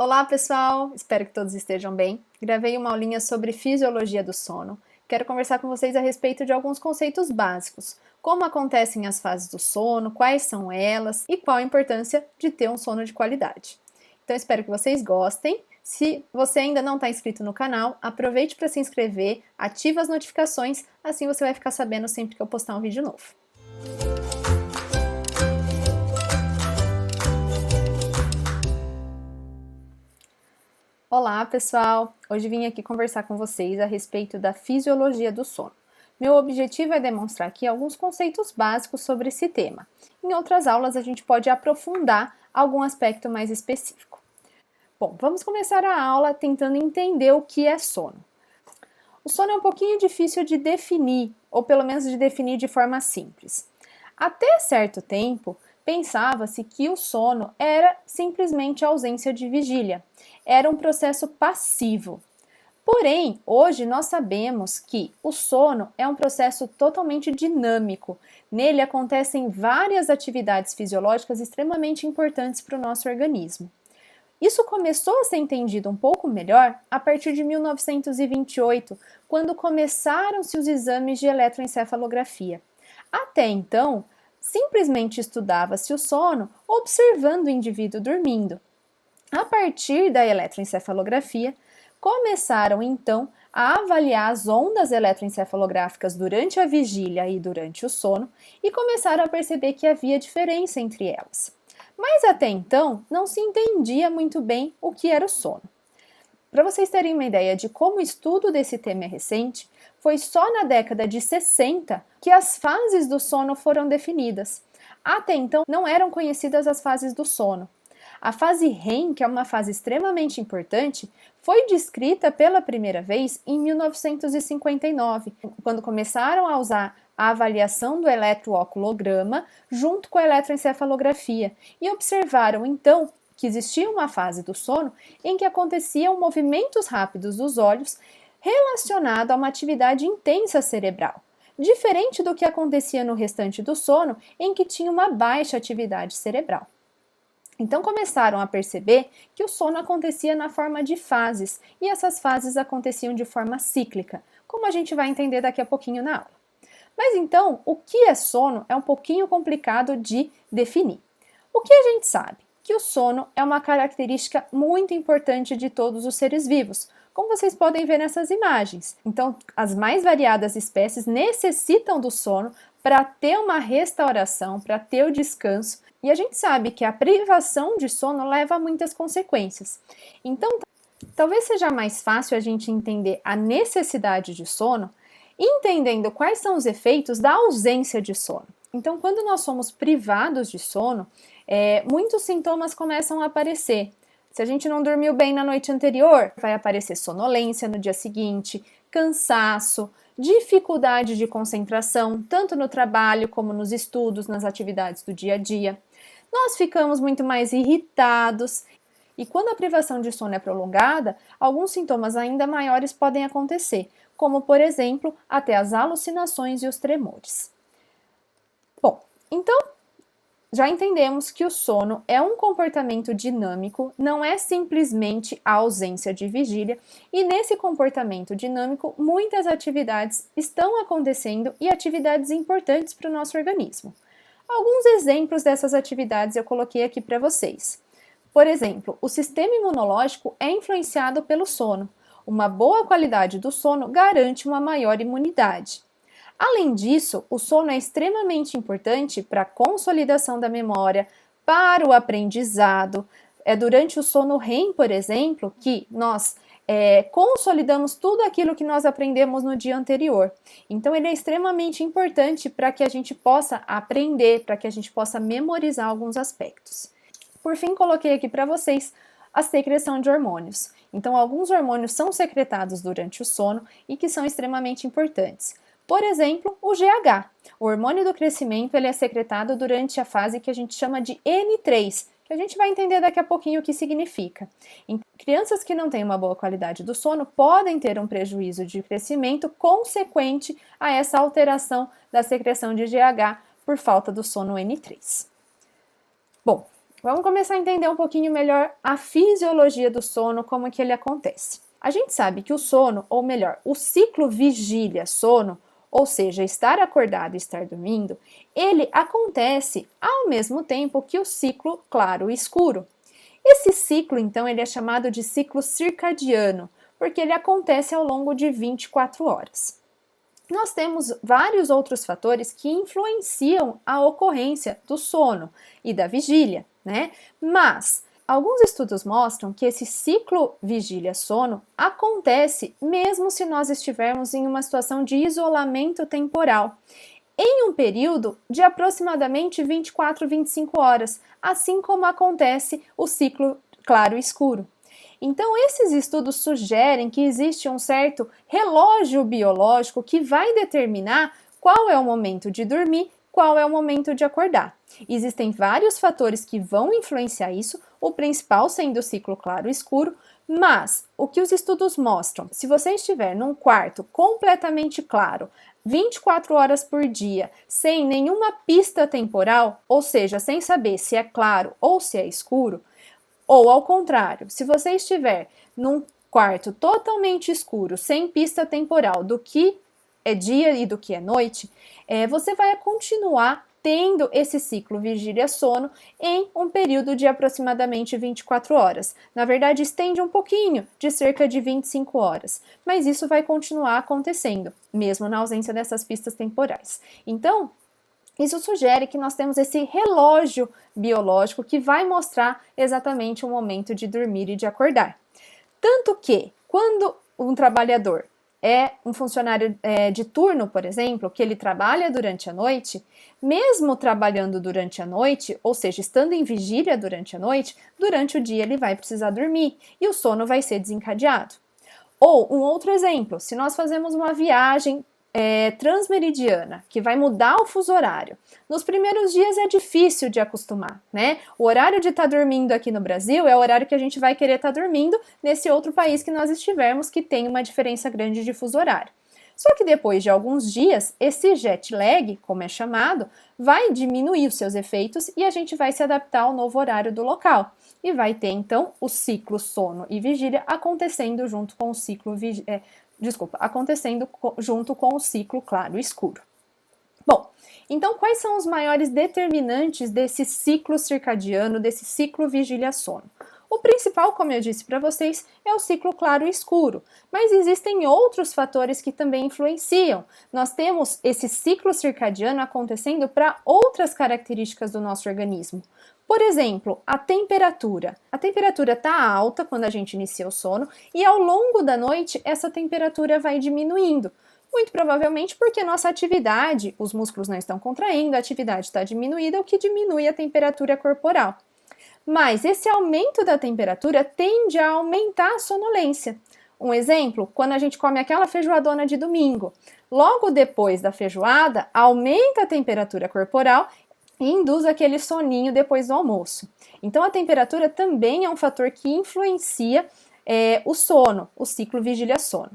Olá, pessoal! Espero que todos estejam bem. Gravei uma aulinha sobre fisiologia do sono. Quero conversar com vocês a respeito de alguns conceitos básicos. Como acontecem as fases do sono, quais são elas e qual a importância de ter um sono de qualidade. Então, espero que vocês gostem. Se você ainda não está inscrito no canal, aproveite para se inscrever, ative as notificações, assim você vai ficar sabendo sempre que eu postar um vídeo novo. Olá, pessoal! Hoje vim aqui conversar com vocês a respeito da fisiologia do sono. Meu objetivo é demonstrar aqui alguns conceitos básicos sobre esse tema. Em outras aulas, a gente pode aprofundar algum aspecto mais específico. Bom, vamos começar a aula tentando entender o que é sono. O sono é um pouquinho difícil de definir, ou pelo menos de definir de forma simples. Até certo tempo, pensava-se que o sono era simplesmente a ausência de vigília. Era um processo passivo. Porém, hoje nós sabemos que o sono é um processo totalmente dinâmico. Nele acontecem várias atividades fisiológicas extremamente importantes para o nosso organismo. Isso começou a ser entendido um pouco melhor a partir de 1928, quando começaram-se os exames de eletroencefalografia. Até então, simplesmente estudava-se o sono observando o indivíduo dormindo. A partir da eletroencefalografia, começaram então a avaliar as ondas eletroencefalográficas durante a vigília e durante o sono e começaram a perceber que havia diferença entre elas. Mas até então não se entendia muito bem o que era o sono. Para vocês terem uma ideia de como o estudo desse tema é recente, foi só na década de 60 que as fases do sono foram definidas. Até então não eram conhecidas as fases do sono. A fase REM, que é uma fase extremamente importante, foi descrita pela primeira vez em 1959, quando começaram a usar a avaliação do eletrooculograma junto com a eletroencefalografia e observaram então que existia uma fase do sono em que aconteciam movimentos rápidos dos olhos relacionado a uma atividade intensa cerebral, diferente do que acontecia no restante do sono, em que tinha uma baixa atividade cerebral. Então começaram a perceber que o sono acontecia na forma de fases, e essas fases aconteciam de forma cíclica, como a gente vai entender daqui a pouquinho na aula. Mas então, o que é sono é um pouquinho complicado de definir. O que a gente sabe? Que o sono é uma característica muito importante de todos os seres vivos, como vocês podem ver nessas imagens. Então, as mais variadas espécies necessitam do sono para ter uma restauração, para ter o descanso, e a gente sabe que a privação de sono leva a muitas consequências. Então, talvez seja mais fácil a gente entender a necessidade de sono, entendendo quais são os efeitos da ausência de sono. Então, quando nós somos privados de sono, muitos sintomas começam a aparecer. Se a gente não dormiu bem na noite anterior, vai aparecer sonolência no dia seguinte, cansaço, dificuldade de concentração, tanto no trabalho como nos estudos, nas atividades do dia a dia. Nós ficamos muito mais irritados e quando a privação de sono é prolongada, alguns sintomas ainda maiores podem acontecer, como, por exemplo, até as alucinações e os tremores. Bom, então já entendemos que o sono é um comportamento dinâmico, não é simplesmente a ausência de vigília, e nesse comportamento dinâmico, muitas atividades estão acontecendo e atividades importantes para o nosso organismo. Alguns exemplos dessas atividades eu coloquei aqui para vocês. Por exemplo, o sistema imunológico é influenciado pelo sono. Uma boa qualidade do sono garante uma maior imunidade. Além disso, o sono é extremamente importante para a consolidação da memória, para o aprendizado. É durante o sono REM, por exemplo, que nós consolidamos tudo aquilo que nós aprendemos no dia anterior. Então, ele é extremamente importante para que a gente possa aprender, para que a gente possa memorizar alguns aspectos. Por fim, coloquei aqui para vocês a secreção de hormônios. Então, alguns hormônios são secretados durante o sono e que são extremamente importantes. Por exemplo, o GH, o hormônio do crescimento, ele é secretado durante a fase que a gente chama de N3, que a gente vai entender daqui a pouquinho o que significa. Em crianças que não têm uma boa qualidade do sono podem ter um prejuízo de crescimento consequente a essa alteração da secreção de GH por falta do sono N3. Bom, Vamos começar a entender um pouquinho melhor a fisiologia do sono, como que ele acontece. A gente sabe que o sono, ou melhor, o ciclo vigília-sono, ou seja, estar acordado e estar dormindo, ele acontece ao mesmo tempo que o ciclo claro e escuro. Esse ciclo, então, ele é chamado de ciclo circadiano, porque ele acontece ao longo de 24 horas. Nós temos vários outros fatores que influenciam a ocorrência do sono e da vigília, né? Mas alguns estudos mostram que esse ciclo vigília-sono acontece mesmo se nós estivermos em uma situação de isolamento temporal, em um período de aproximadamente 24, 25 horas, assim como acontece o ciclo claro e escuro. Então, esses estudos sugerem que existe um certo relógio biológico que vai determinar qual é o momento de dormir, qual é o momento de acordar. Existem vários fatores que vão influenciar isso, o principal sendo o ciclo claro e escuro, mas o que os estudos mostram, se você estiver num quarto completamente claro, 24 horas por dia, sem nenhuma pista temporal, ou seja, sem saber se é claro ou se é escuro, ou ao contrário, se você estiver num quarto totalmente escuro, sem pista temporal do que é dia e do que é noite, você vai continuar tendo esse ciclo vigília-sono em um período de aproximadamente 24 horas. Na verdade, estende um pouquinho, de cerca de 25 horas, mas isso vai continuar acontecendo, mesmo na ausência dessas pistas temporais. Então, isso sugere que nós temos esse relógio biológico que vai mostrar exatamente o momento de dormir e de acordar. Tanto que, quando um trabalhador é um funcionário de turno, por exemplo, que ele trabalha durante a noite, mesmo trabalhando durante a noite, ou seja, estando em vigília durante a noite, durante o dia ele vai precisar dormir e o sono vai ser desencadeado. Ou um outro exemplo, se nós fazemos uma viagem transmeridiana, que vai mudar o fuso horário. Nos primeiros dias é difícil de acostumar, né? O horário de estar dormindo aqui no Brasil é o horário que a gente vai querer estar dormindo nesse outro país que nós estivermos, que tem uma diferença grande de fuso horário. Só que depois de alguns dias, esse jet lag, como é chamado, vai diminuir os seus efeitos e a gente vai se adaptar ao novo horário do local. E vai ter, então, o ciclo sono e vigília acontecendo junto com o ciclo acontecendo junto com o ciclo claro e escuro. Bom, então quais são os maiores determinantes desse ciclo circadiano, desse ciclo vigília-sono? O principal, como eu disse para vocês, é o ciclo claro e escuro, mas existem outros fatores que também influenciam. Nós temos esse ciclo circadiano acontecendo para outras características do nosso organismo. Por exemplo, a temperatura. A temperatura está alta quando a gente inicia o sono e ao longo da noite essa temperatura vai diminuindo. Muito provavelmente porque nossa atividade, os músculos não estão contraindo, a atividade está diminuída, o que diminui a temperatura corporal. Mas esse aumento da temperatura tende a aumentar a sonolência. Um exemplo, quando a gente come aquela feijoadona de domingo. Logo depois da feijoada, aumenta a temperatura corporal e induz aquele soninho depois do almoço. Então, a temperatura também é um fator que influencia o sono, o ciclo vigília-sono.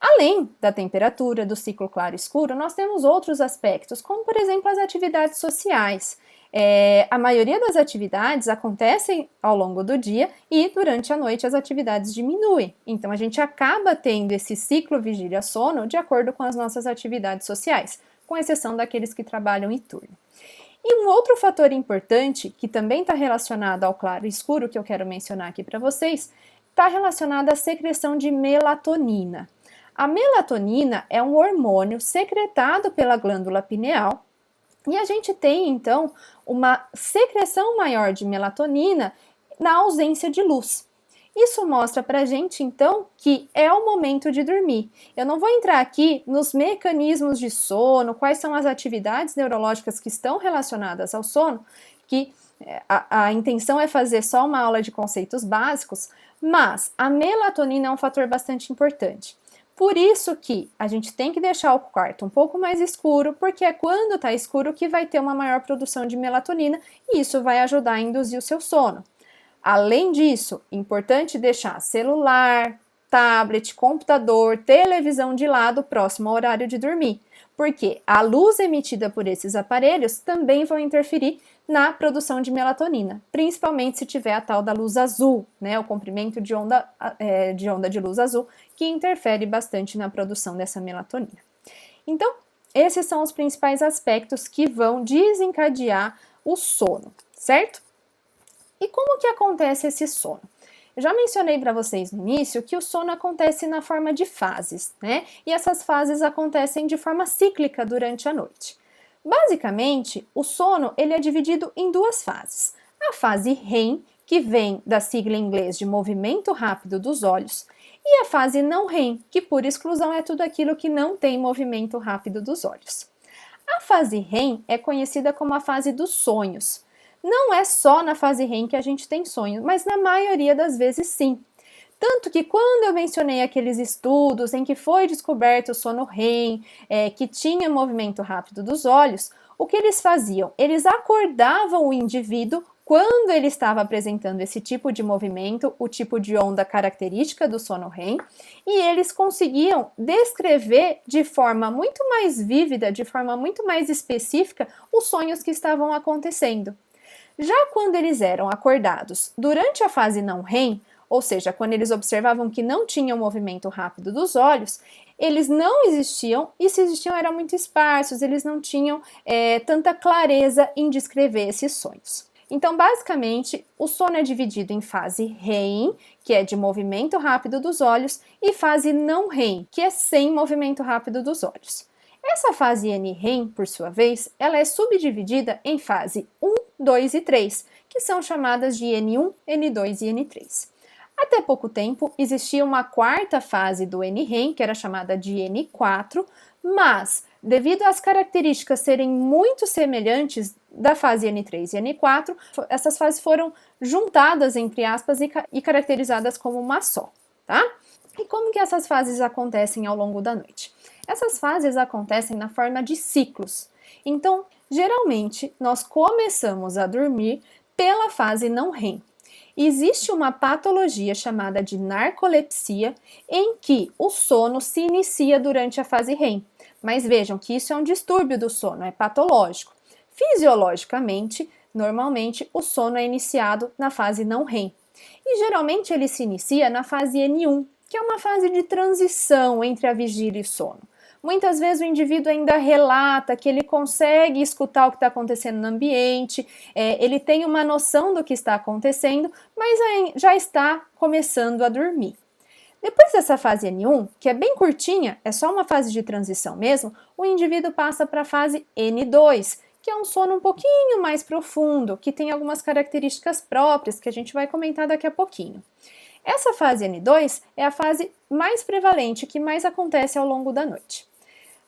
Além da temperatura, do ciclo claro e escuro, nós temos outros aspectos, como por exemplo as atividades sociais. A maioria das atividades acontecem ao longo do dia e durante a noite as atividades diminuem. Então a gente acaba tendo esse ciclo vigília-sono de acordo com as nossas atividades sociais, com exceção daqueles que trabalham em turno. E um outro fator importante, que também está relacionado ao claro e escuro, que eu quero mencionar aqui para vocês, está relacionado à secreção de melatonina. A melatonina é um hormônio secretado pela glândula pineal e a gente tem, então, uma secreção maior de melatonina na ausência de luz. Isso mostra pra gente, então, que é o momento de dormir. Eu não vou entrar aqui nos mecanismos de sono, quais são as atividades neurológicas que estão relacionadas ao sono, que a intenção é fazer só uma aula de conceitos básicos, mas a melatonina é um fator bastante importante. Por isso que a gente tem que deixar o quarto um pouco mais escuro, porque é quando está escuro que vai ter uma maior produção de melatonina e isso vai ajudar a induzir o seu sono. Além disso, importante deixar celular, tablet, computador, televisão de lado próximo ao horário de dormir, porque a luz emitida por esses aparelhos também vão interferir na produção de melatonina, principalmente se tiver a tal da luz azul, né, o comprimento de onda de luz azul, que interfere bastante na produção dessa melatonina. Então, esses são os principais aspectos que vão desencadear o sono, certo? E como que acontece esse sono? Eu já mencionei para vocês no início que o sono acontece na forma de fases, né? E essas fases acontecem de forma cíclica durante a noite. Basicamente, o sono ele é dividido em duas fases. A fase REM, que vem da sigla em inglês de movimento rápido dos olhos, e a fase não REM, que por exclusão é tudo aquilo que não tem movimento rápido dos olhos. A fase REM é conhecida como a fase dos sonhos. Não é só na fase REM que a gente tem sonho, mas na maioria das vezes sim. Tanto que quando eu mencionei aqueles estudos em que foi descoberto o sono REM, que tinha movimento rápido dos olhos, o que eles faziam? Eles acordavam o indivíduo quando ele estava apresentando esse tipo de movimento, o tipo de onda característica do sono REM, e eles conseguiam descrever de forma muito mais vívida, de forma muito mais específica, os sonhos que estavam acontecendo. Já quando eles eram acordados durante a fase não REM, ou seja, quando eles observavam que não tinham movimento rápido dos olhos, eles não existiam, e se existiam eram muito esparsos, eles não tinham tanta clareza em descrever esses sonhos. Então, basicamente, o sono é dividido em fase REM, que é de movimento rápido dos olhos, e fase não REM, que é sem movimento rápido dos olhos. Essa fase NREM, por sua vez, ela é subdividida em fase 1, 2 e 3, que são chamadas de N1, N2 e N3. Até pouco tempo, existia uma quarta fase do NREM, que era chamada de N4, mas, devido às características serem muito semelhantes da fase N3 e N4, essas fases foram juntadas, entre aspas, e caracterizadas como uma só, tá? E como que essas fases acontecem ao longo da noite? Essas fases acontecem na forma de ciclos. Então, geralmente, nós começamos a dormir pela fase não REM. Existe uma patologia chamada de narcolepsia, em que o sono se inicia durante a fase REM. Mas vejam que isso é um distúrbio do sono, é patológico. Fisiologicamente, normalmente, o sono é iniciado na fase não REM. E geralmente ele se inicia na fase N1, que é uma fase de transição entre a vigília e sono. Muitas vezes o indivíduo ainda relata que ele consegue escutar o que está acontecendo no ambiente, ele tem uma noção do que está acontecendo, mas já está começando a dormir. Depois dessa fase N1, que é bem curtinha, é só uma fase de transição mesmo, o indivíduo passa para a fase N2, que é um sono um pouquinho mais profundo, que tem algumas características próprias que a gente vai comentar daqui a pouquinho. Essa fase N2 é a fase mais prevalente, que mais acontece ao longo da noite.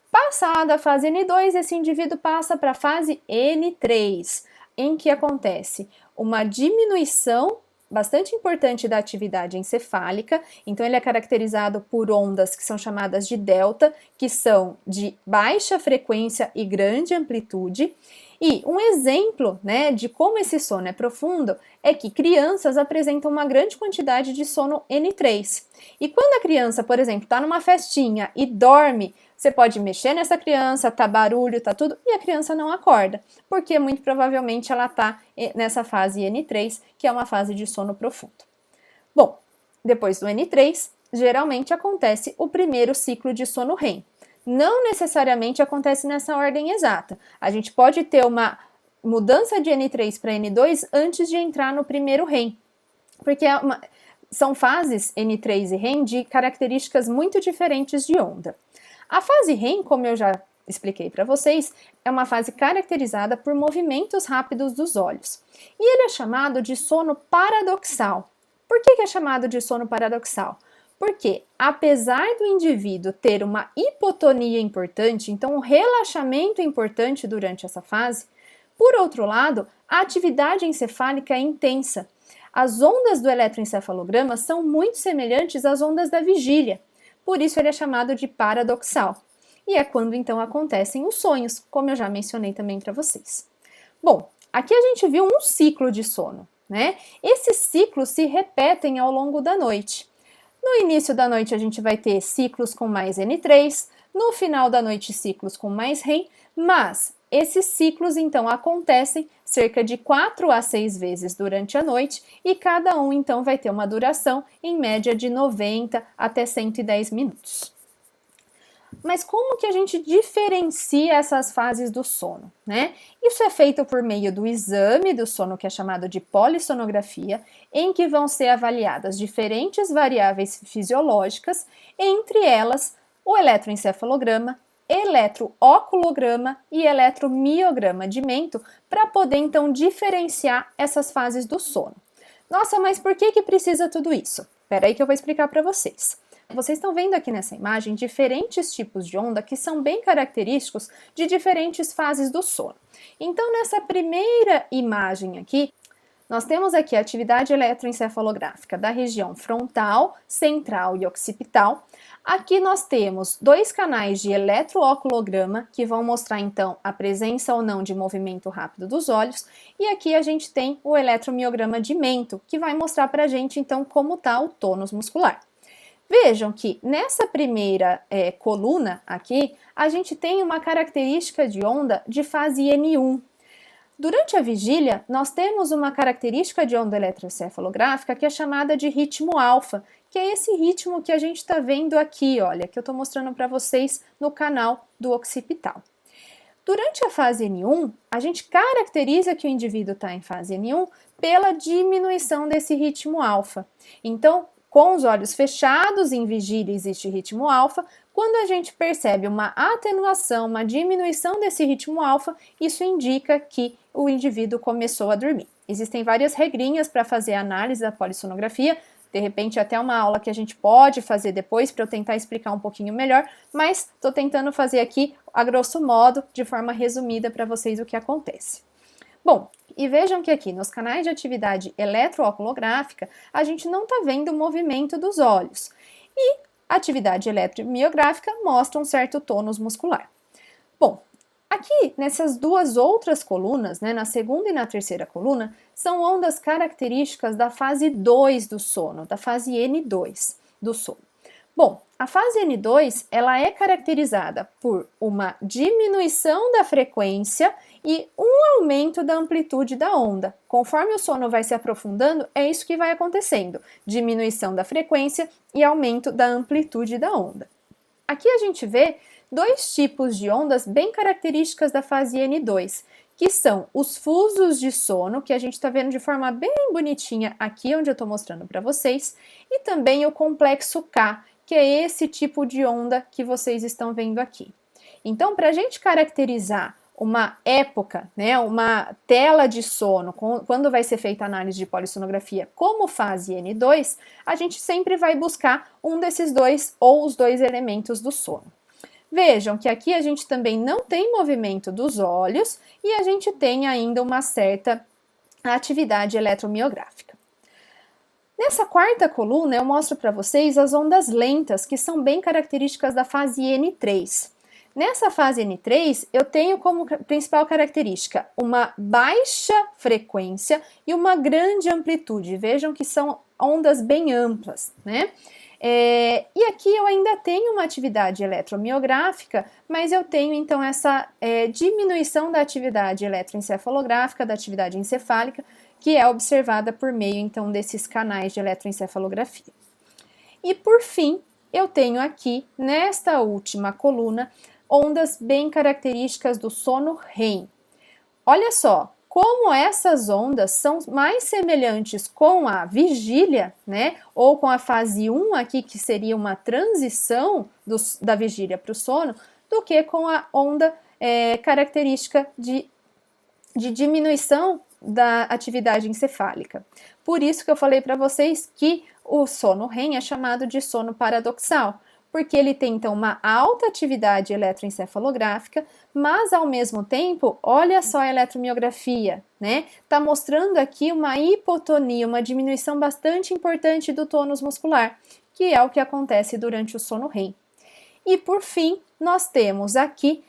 Passada a fase N2, esse indivíduo passa para a fase N3, em que acontece uma diminuição bastante importante da atividade encefálica, então ele é caracterizado por ondas que são chamadas de delta, que são de baixa frequência e grande amplitude. E um exemplo, né, de como esse sono é profundo é que crianças apresentam uma grande quantidade de sono N3. E quando a criança, por exemplo, está numa festinha e dorme, você pode mexer nessa criança, tá barulho, tá tudo, e a criança não acorda, porque muito provavelmente ela está nessa fase N3, que é uma fase de sono profundo. Bom, depois do N3, geralmente acontece o primeiro ciclo de sono REM. Não necessariamente acontece nessa ordem exata. A gente pode ter uma mudança de N3 para N2 antes de entrar no primeiro REM, porque são fases N3 e REM de características muito diferentes de onda. A fase REM, como eu já expliquei para vocês, é uma fase caracterizada por movimentos rápidos dos olhos. E ele é chamado de sono paradoxal. Por que é chamado de sono paradoxal? Porque, apesar do indivíduo ter uma hipotonia importante, então um relaxamento importante durante essa fase, por outro lado, a atividade encefálica é intensa. As ondas do eletroencefalograma são muito semelhantes às ondas da vigília, por isso ele é chamado de paradoxal. E é quando então acontecem os sonhos, como eu já mencionei também para vocês. Bom, aqui a gente viu um ciclo de sono, né? Esses ciclos se repetem ao longo da noite. No início da noite a gente vai ter ciclos com mais N3, no final da noite ciclos com mais REM, mas esses ciclos então acontecem cerca de 4 a 6 vezes durante a noite e cada um então vai ter uma duração em média de 90 até 110 minutos. Mas como que a gente diferencia essas fases do sono, né? Isso é feito por meio do exame do sono, que é chamado de polissonografia, em que vão ser avaliadas diferentes variáveis fisiológicas, entre elas o eletroencefalograma, eletrooculograma e eletromiograma de Mento, para poder então diferenciar essas fases do sono. Nossa, mas por que precisa tudo isso? Espera aí que eu vou explicar para vocês. Vocês estão vendo aqui nessa imagem diferentes tipos de onda que são bem característicos de diferentes fases do sono. Então, nessa primeira imagem aqui, nós temos aqui a atividade eletroencefalográfica da região frontal, central e occipital. Aqui nós temos 2 canais de eletrooculograma, que vão mostrar então a presença ou não de movimento rápido dos olhos, e aqui a gente tem o eletromiograma de Mento, que vai mostrar para a gente então como está o tônus muscular. Vejam que nessa primeira coluna aqui, a gente tem uma característica de onda de fase N1. Durante a vigília, nós temos uma característica de onda eletroencefalográfica que é chamada de ritmo alfa, que é esse ritmo que a gente está vendo aqui, olha, que eu estou mostrando para vocês no canal do occipital. Durante a fase N1, a gente caracteriza que o indivíduo está em fase N1 pela diminuição desse ritmo alfa. Então, com os olhos fechados, em vigília existe ritmo alfa. Quando a gente percebe uma atenuação, uma diminuição desse ritmo alfa, isso indica que o indivíduo começou a dormir. Existem várias regrinhas para fazer a análise da polissonografia, de repente até uma aula que a gente pode fazer depois para eu tentar explicar um pouquinho melhor, mas estou tentando fazer aqui, a grosso modo, de forma resumida para vocês o que acontece. Bom, e vejam que aqui nos canais de atividade eletrooculográfica, a gente não está vendo o movimento dos olhos. E a atividade eletromiográfica mostra um certo tônus muscular. Bom, aqui nessas duas outras colunas, né, na segunda e na terceira coluna, são ondas características da fase 2 do sono, da fase N2 do sono. Bom, a fase N2 ela é caracterizada por uma diminuição da frequência e um aumento da amplitude da onda. Conforme o sono vai se aprofundando, é isso que vai acontecendo: diminuição da frequência e aumento da amplitude da onda. Aqui a gente vê 2 tipos de ondas bem características da fase N2, que são os fusos de sono, que a gente está vendo de forma bem bonitinha aqui onde eu estou mostrando para vocês, e também o complexo K, que é esse tipo de onda que vocês estão vendo aqui. Então, para a gente caracterizar uma época, né, uma tela de sono, quando vai ser feita a análise de polissonografia como fase N2, a gente sempre vai buscar um desses dois ou os 2 elementos do sono. Vejam que aqui a gente também não tem movimento dos olhos e a gente tem ainda uma certa atividade eletromiográfica. Nessa quarta coluna, eu mostro para vocês as ondas lentas, que são bem características da fase N3. Nessa fase N3, eu tenho como principal característica uma baixa frequência e uma grande amplitude. Vejam que são ondas bem amplas, né? E aqui eu ainda tenho uma atividade eletromiográfica, mas eu tenho então essa diminuição da atividade eletroencefalográfica, da atividade encefálica, que é observada por meio então desses canais de eletroencefalografia. E por fim, eu tenho aqui, nesta última coluna, ondas bem características do sono REM. Olha só, como essas ondas são mais semelhantes com a vigília, né, ou com a fase 1 aqui, que seria uma transição da vigília para o sono, do que com a onda característica de diminuição da atividade encefálica. Por isso que eu falei para vocês que o sono REM é chamado de sono paradoxal, porque ele tem então uma alta atividade eletroencefalográfica, mas ao mesmo tempo, olha só a eletromiografia, né? Tá mostrando aqui uma hipotonia, uma diminuição bastante importante do tônus muscular, que é o que acontece durante o sono REM. E por fim, nós temos aqui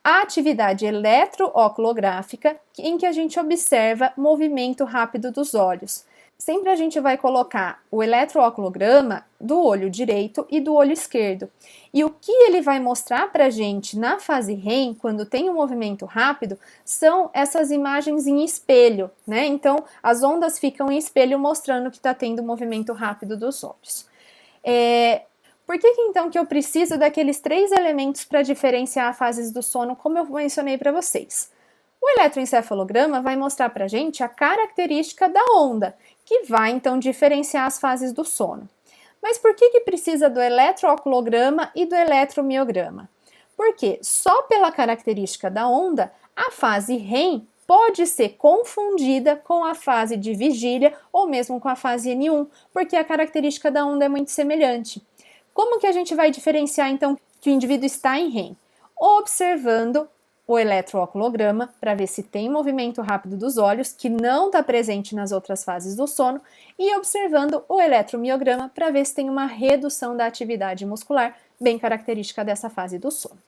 a atividade eletrooculográfica, em que a gente observa movimento rápido dos olhos. sempre a gente vai colocar o eletrooclograma do olho direito e do olho esquerdo. E o que ele vai mostrar para a gente na fase REM, quando tem um movimento rápido, são essas imagens em espelho, né? Então, as ondas ficam em espelho mostrando que está tendo um movimento rápido dos olhos. Por que então que eu preciso daqueles 3 elementos para diferenciar fases do sono, como eu mencionei para vocês? O eletroencefalograma vai mostrar para a gente a característica da onda, que vai então diferenciar as fases do sono. Mas por que precisa do eletrooclograma e do eletromiograma? Porque só pela característica da onda, a fase REM pode ser confundida com a fase de vigília ou mesmo com a fase N1, porque a característica da onda é muito semelhante. Como que a gente vai diferenciar então que o indivíduo está em REM? Observando o eletrooclograma para ver se tem movimento rápido dos olhos, que não está presente nas outras fases do sono, e observando o eletromiograma para ver se tem uma redução da atividade muscular, bem característica dessa fase do sono.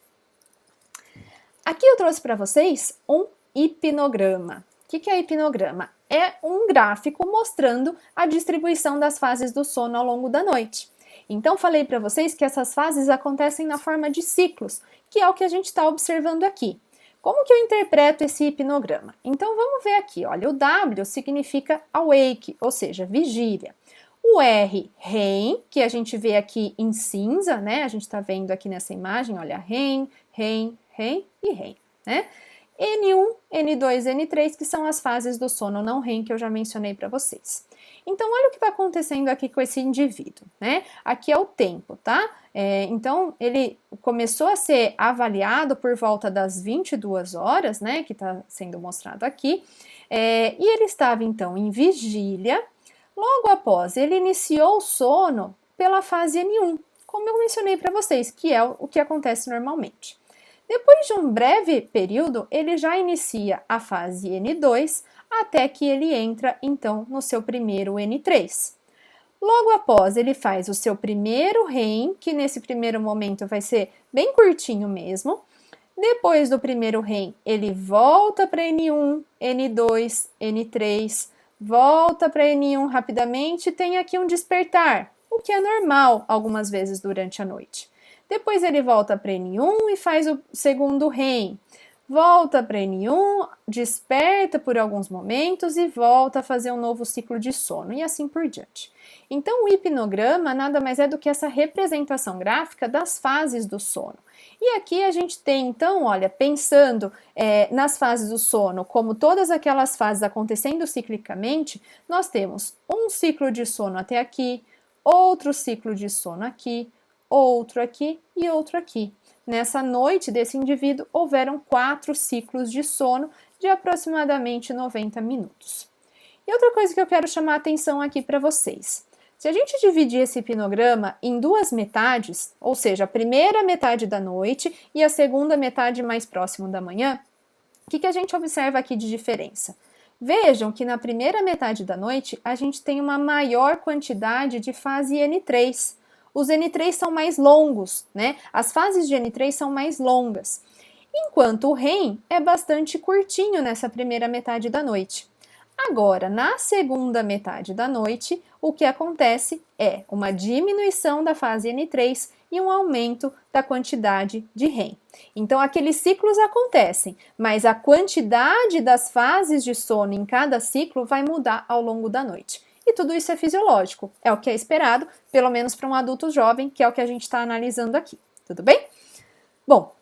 Aqui eu trouxe para vocês um hipnograma. O que é hipnograma? É um gráfico mostrando a distribuição das fases do sono ao longo da noite. Então, falei para vocês que essas fases acontecem na forma de ciclos, que é o que a gente está observando aqui. Como que eu interpreto esse hipnograma? Então, vamos ver aqui, olha, o W significa awake, ou seja, vigília. O R, REM, que a gente vê aqui em cinza, né? A gente está vendo aqui nessa imagem, olha, REM, REM, REM e REM, né? N1, N2, N3, que são as fases do sono não REM que eu já mencionei para vocês. Então, olha o que está acontecendo aqui com esse indivíduo, né? Aqui é o tempo, tá? Então, ele começou a ser avaliado por volta das 22 horas, né? Que está sendo mostrado aqui. E ele estava, então, em vigília. Logo após, ele iniciou o sono pela fase N1, como eu mencionei para vocês, que é o que acontece normalmente. Depois de um breve período, ele já inicia a fase N2, até que ele entra, então, no seu primeiro N3. Logo após, ele faz o seu primeiro REM, que nesse primeiro momento vai ser bem curtinho mesmo. Depois do primeiro REM, ele volta para N1, N2, N3, volta para N1 rapidamente e tem aqui um despertar, o que é normal algumas vezes durante a noite. Depois ele volta para N1 e faz o segundo REM. Volta para N1, desperta por alguns momentos e volta a fazer um novo ciclo de sono e assim por diante. Então, o hipnograma nada mais é do que essa representação gráfica das fases do sono. E aqui a gente tem, então, olha, pensando nas fases do sono, como todas aquelas fases acontecendo ciclicamente, nós temos um ciclo de sono até aqui, outro ciclo de sono aqui, outro aqui e outro aqui. Nessa noite desse indivíduo, houveram 4 ciclos de sono de aproximadamente 90 minutos. E outra coisa que eu quero chamar a atenção aqui para vocês. Se a gente dividir esse hipnograma em 2 metades, ou seja, a primeira metade da noite e a segunda metade mais próximo da manhã, o que a gente observa aqui de diferença? Vejam que na primeira metade da noite a gente tem uma maior quantidade de fase N3. Os N3 são mais longos, né? As fases de N3 são mais longas, enquanto o REM é bastante curtinho nessa primeira metade da noite. Agora, na segunda metade da noite, o que acontece é uma diminuição da fase N3 e um aumento da quantidade de REM. Então, aqueles ciclos acontecem, mas a quantidade das fases de sono em cada ciclo vai mudar ao longo da noite. E tudo isso é fisiológico, é o que é esperado, pelo menos para um adulto jovem, que é o que a gente está analisando aqui, tudo bem? Bom,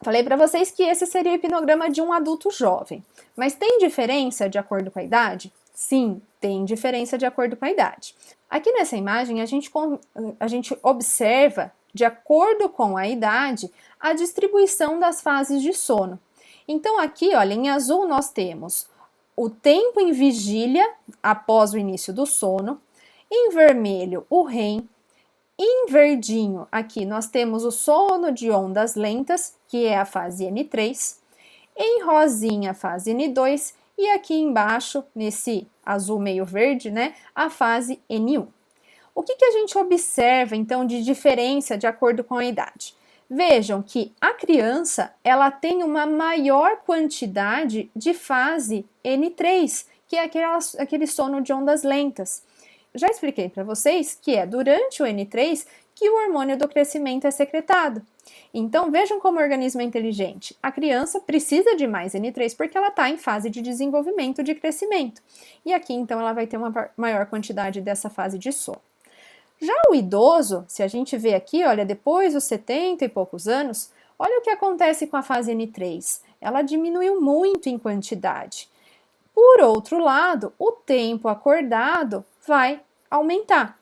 falei para vocês que esse seria o hipnograma de um adulto jovem, mas tem diferença de acordo com a idade? Sim, tem diferença de acordo com a idade. Aqui nessa imagem, a gente observa, de acordo com a idade, a distribuição das fases de sono. Então aqui, olha, em azul nós temos o tempo em vigília após o início do sono, em vermelho o REM, em verdinho aqui nós temos o sono de ondas lentas, que é a fase N3, em rosinha a fase N2 e aqui embaixo, nesse azul meio verde, né, a fase N1. O que a gente observa então de diferença de acordo com a idade? Vejam que a criança ela tem uma maior quantidade de fase N3, que é aquele sono de ondas lentas. Já expliquei para vocês que é durante o N3 que o hormônio do crescimento é secretado. Então vejam como o organismo é inteligente. A criança precisa de mais N3 porque ela está em fase de desenvolvimento, de crescimento. E aqui então ela vai ter uma maior quantidade dessa fase de sono. Já o idoso, se a gente vê aqui, olha, depois dos 70 e poucos anos, olha o que acontece com a fase N3. Ela diminuiu muito em quantidade. Por outro lado, o tempo acordado vai aumentar.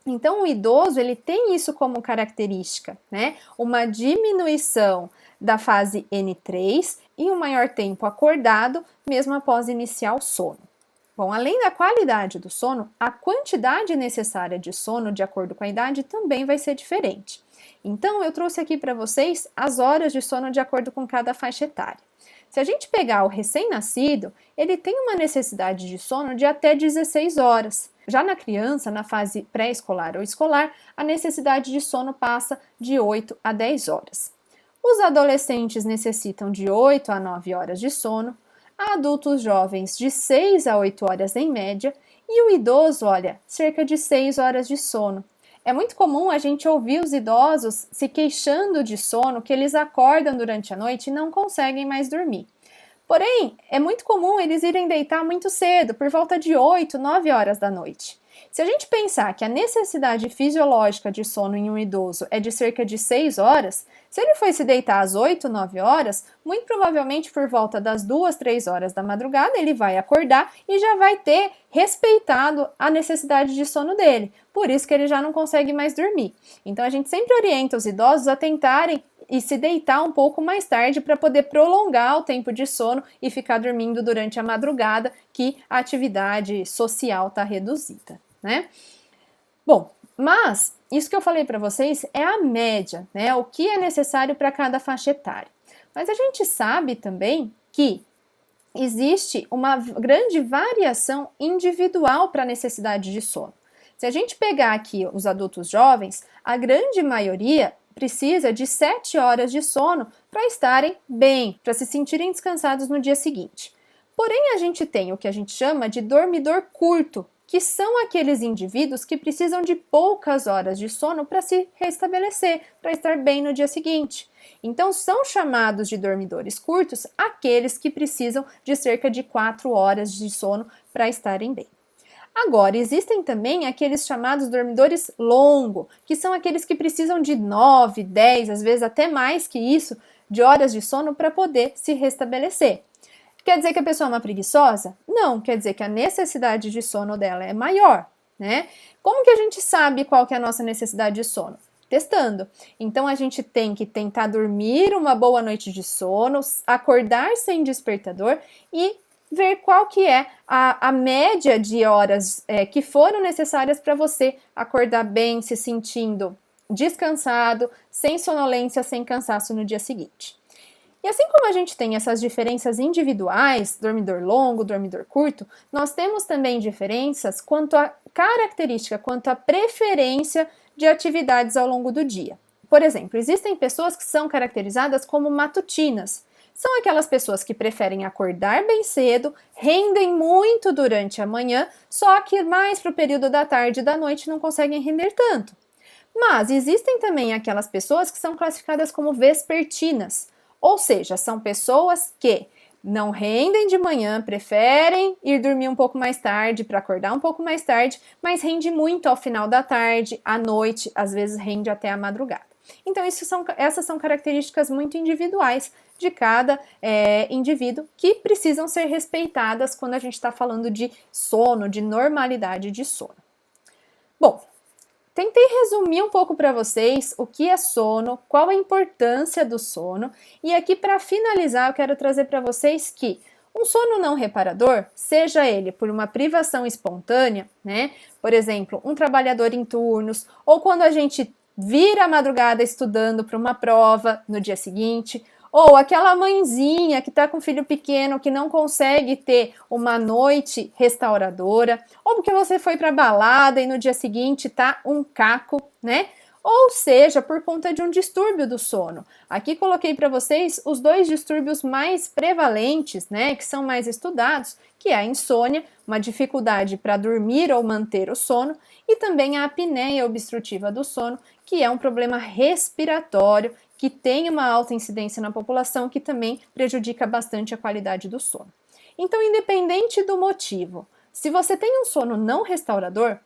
Então, o idoso, ele tem isso como característica, né? Uma diminuição da fase N3 e um maior tempo acordado, mesmo após iniciar o sono. Bom, além da qualidade do sono, a quantidade necessária de sono, de acordo com a idade, também vai ser diferente. Então, eu trouxe aqui para vocês as horas de sono de acordo com cada faixa etária. Se a gente pegar o recém-nascido, ele tem uma necessidade de sono de até 16 horas. Já na criança, na fase pré-escolar ou escolar, a necessidade de sono passa de 8 a 10 horas. Os adolescentes necessitam de 8 a 9 horas de sono, adultos jovens de 6 a 8 horas em média e o idoso, olha, cerca de 6 horas de sono. É muito comum a gente ouvir os idosos se queixando de sono, que eles acordam durante a noite e não conseguem mais dormir. Porém, é muito comum eles irem deitar muito cedo, por volta de 8, 9 horas da noite. Se a gente pensar que a necessidade fisiológica de sono em um idoso é de cerca de 6 horas, se ele for se deitar às 8, 9 horas, muito provavelmente por volta das 2, 3 horas da madrugada, ele vai acordar e já vai ter respeitado a necessidade de sono dele. Por isso que ele já não consegue mais dormir. Então a gente sempre orienta os idosos a tentarem e se deitar um pouco mais tarde para poder prolongar o tempo de sono e ficar dormindo durante a madrugada, que a atividade social está reduzida, né? Bom, mas isso que eu falei para vocês é a média, né? O que é necessário para cada faixa etária. Mas a gente sabe também que existe uma grande variação individual para a necessidade de sono. Se a gente pegar aqui os adultos jovens, a grande maioria precisa de 7 horas de sono para estarem bem, para se sentirem descansados no dia seguinte. Porém, a gente tem o que a gente chama de dormidor curto, que são aqueles indivíduos que precisam de poucas horas de sono para se restabelecer, para estar bem no dia seguinte. Então, são chamados de dormidores curtos aqueles que precisam de cerca de 4 horas de sono para estarem bem. Agora, existem também aqueles chamados dormidores longo, que são aqueles que precisam de 9, 10, às vezes até mais que isso, de horas de sono para poder se restabelecer. Quer dizer que a pessoa é uma preguiçosa? Não, quer dizer que a necessidade de sono dela é maior, né? Como que a gente sabe qual que é a nossa necessidade de sono? Testando. Então a gente tem que tentar dormir uma boa noite de sono, acordar sem despertador e ver qual que é a média de horas que foram necessárias para você acordar bem, se sentindo descansado, sem sonolência, sem cansaço no dia seguinte. E assim como a gente tem essas diferenças individuais, dormidor longo, dormidor curto, nós temos também diferenças quanto à característica, quanto à preferência de atividades ao longo do dia. Por exemplo, existem pessoas que são caracterizadas como matutinas. São aquelas pessoas que preferem acordar bem cedo, rendem muito durante a manhã, só que mais para o período da tarde e da noite não conseguem render tanto. Mas existem também aquelas pessoas que são classificadas como vespertinas, ou seja, são pessoas que não rendem de manhã, preferem ir dormir um pouco mais tarde para acordar um pouco mais tarde, mas rende muito ao final da tarde, à noite, às vezes rende até a madrugada. Então, essas são características muito individuais de cada indivíduo que precisam ser respeitadas quando a gente está falando de sono, de normalidade de sono. Bom, tentei resumir um pouco para vocês o que é sono, qual a importância do sono, e aqui para finalizar eu quero trazer para vocês que um sono não reparador, seja ele por uma privação espontânea, né? Por exemplo, um trabalhador em turnos, ou quando a gente vira a madrugada estudando para uma prova no dia seguinte, ou aquela mãezinha que está com filho pequeno que não consegue ter uma noite restauradora, ou porque você foi para balada e no dia seguinte tá um caco, né? ou seja, por conta de um distúrbio do sono. Aqui coloquei para vocês os 2 distúrbios mais prevalentes, né, que são mais estudados, que é a insônia, uma dificuldade para dormir ou manter o sono, e também a apneia obstrutiva do sono, que é um problema respiratório que tem uma alta incidência na população, que também prejudica bastante a qualidade do sono. Então, independente do motivo, se você tem um sono não restaurador,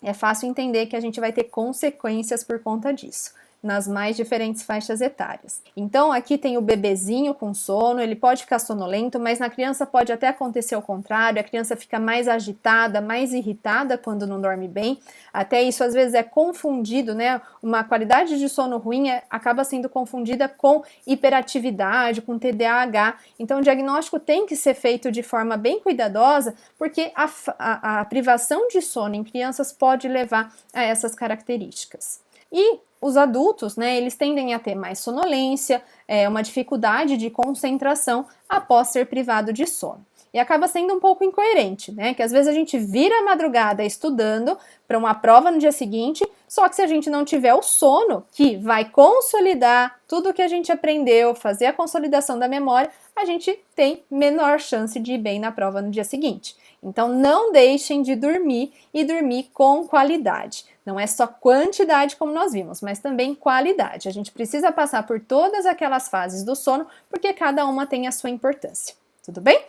é fácil entender que a gente vai ter consequências por conta disso, nas mais diferentes faixas etárias. Então, aqui tem o bebezinho com sono, ele pode ficar sonolento, mas na criança pode até acontecer o contrário, a criança fica mais agitada, mais irritada quando não dorme bem. Até isso às vezes é confundido, né? Uma qualidade de sono ruim acaba sendo confundida com hiperatividade, com TDAH. Então, o diagnóstico tem que ser feito de forma bem cuidadosa, porque a privação de sono em crianças pode levar a essas características. E os adultos, né, eles tendem a ter mais sonolência, uma dificuldade de concentração após ser privado de sono. E acaba sendo um pouco incoerente, né? Que às vezes a gente vira a madrugada estudando para uma prova no dia seguinte, só que se a gente não tiver o sono, que vai consolidar tudo o que a gente aprendeu, fazer a consolidação da memória, a gente tem menor chance de ir bem na prova no dia seguinte. Então não deixem de dormir e dormir com qualidade. Não é só quantidade como nós vimos, mas também qualidade. A gente precisa passar por todas aquelas fases do sono, porque cada uma tem a sua importância. Tudo bem?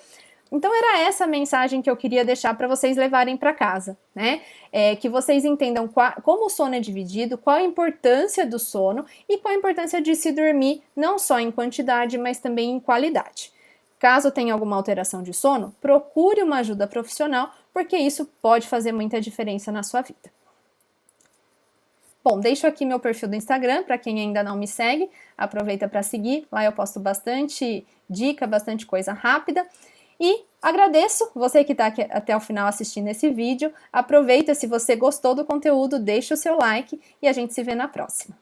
Então era essa a mensagem que eu queria deixar para vocês levarem para casa, né? Que vocês entendam como o sono é dividido, qual a importância do sono e qual a importância de se dormir não só em quantidade, mas também em qualidade. Caso tenha alguma alteração de sono, procure uma ajuda profissional, porque isso pode fazer muita diferença na sua vida. Bom, deixo aqui meu perfil do Instagram, para quem ainda não me segue, aproveita para seguir, lá eu posto bastante dica, bastante coisa rápida. E agradeço você que está aqui até o final assistindo esse vídeo. Aproveita, se você gostou do conteúdo, deixa o seu like e a gente se vê na próxima.